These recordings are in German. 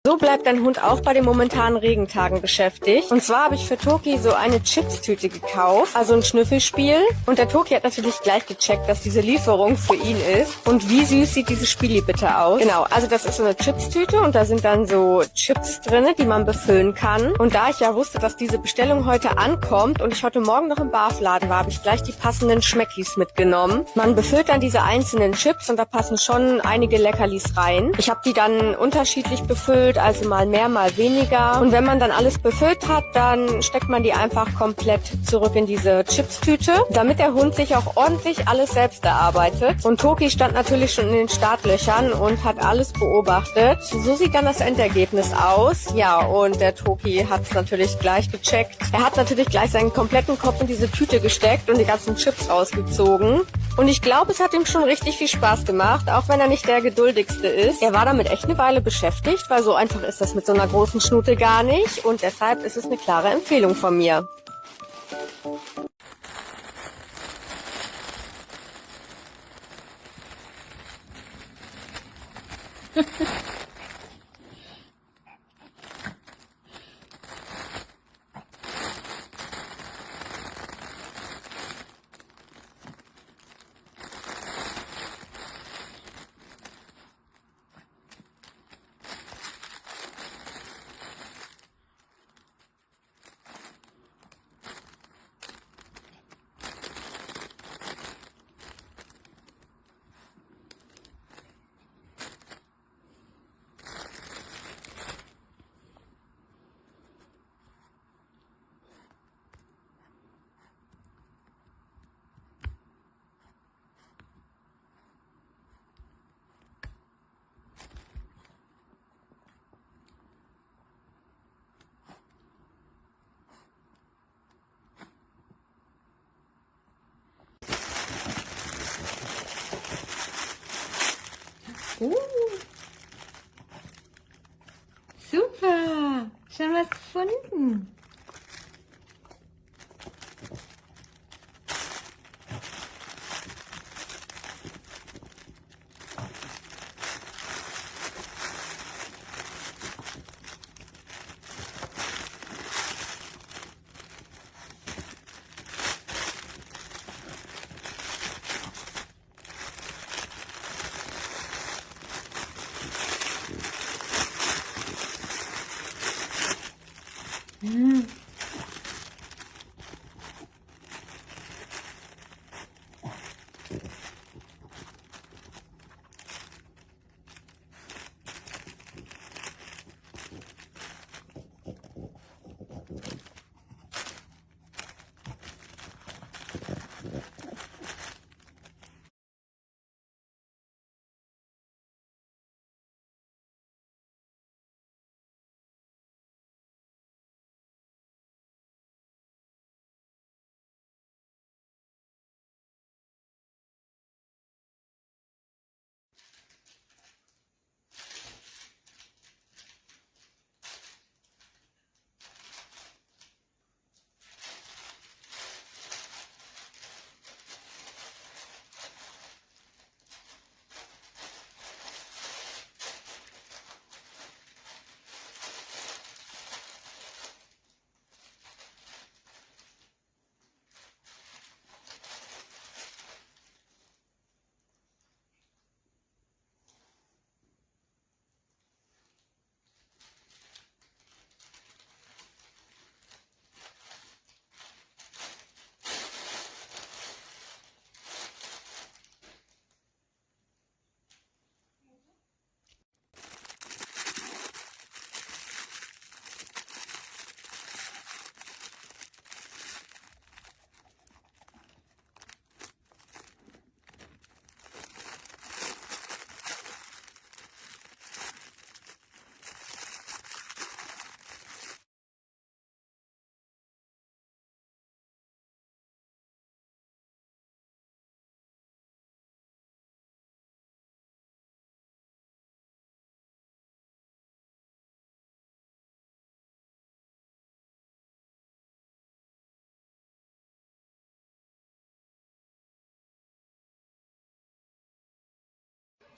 So bleibt dein Hund auch bei den momentanen Regentagen beschäftigt. Und zwar habe ich für Toki so eine Chipstüte gekauft, also ein Schnüffelspiel. Und der Toki hat natürlich gleich gecheckt, dass diese Lieferung für ihn ist. Und wie süß sieht dieses Spieli bitte aus? Genau, also das ist so eine Chipstüte und da sind dann so Chips drinne, die man befüllen kann. Und da ich ja wusste, dass diese Bestellung heute ankommt und ich heute Morgen noch im Barfladen war, habe ich gleich die passenden Schmeckis mitgenommen. Man befüllt dann diese einzelnen Chips und da passen schon einige Leckerlis rein. Ich habe die dann unterschiedlich befüllt, also mal mehr, mal weniger. Und wenn man dann alles befüllt hat, dann steckt man die einfach komplett zurück in diese Chipstüte, damit der Hund sich auch ordentlich alles selbst erarbeitet. Und Toki stand natürlich schon in den Startlöchern und hat alles beobachtet. So sieht dann das Endergebnis aus. Ja, und der Toki hat es natürlich gleich gecheckt. Er hat natürlich gleich seinen kompletten Kopf in diese Tüte gesteckt und die ganzen Chips rausgezogen. Und ich glaube, es hat ihm schon richtig viel Spaß gemacht, auch wenn er nicht der geduldigste ist. Er war damit echt eine Weile beschäftigt, weil so einfach ist das mit so einer großen Schnute gar nicht. Und deshalb ist es eine klare Empfehlung von mir. Super, schon was gefunden. Hm.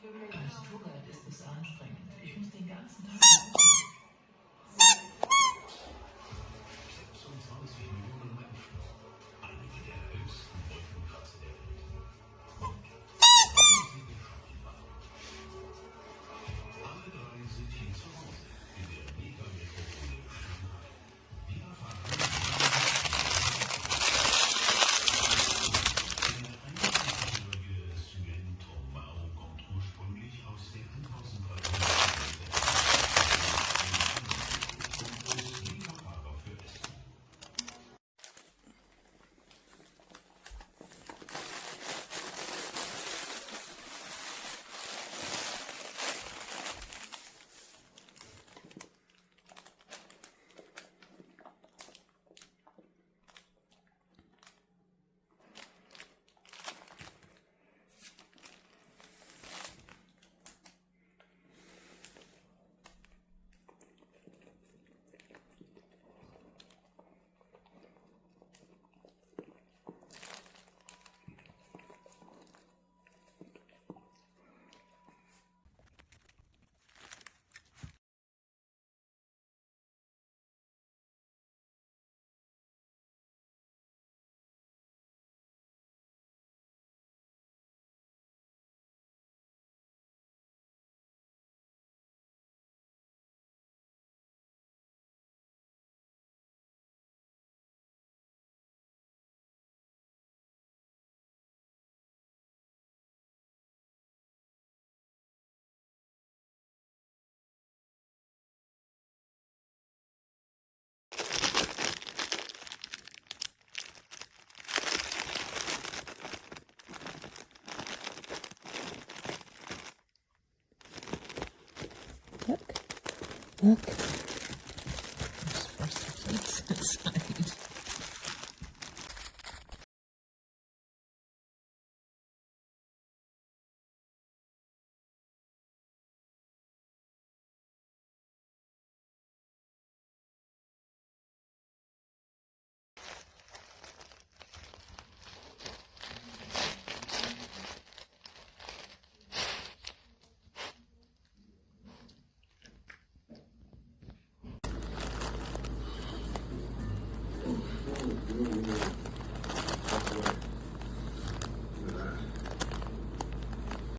Als Tourguide ist es anstrengend. Ich muss den ganzen Tag book. Was ist das jetzt?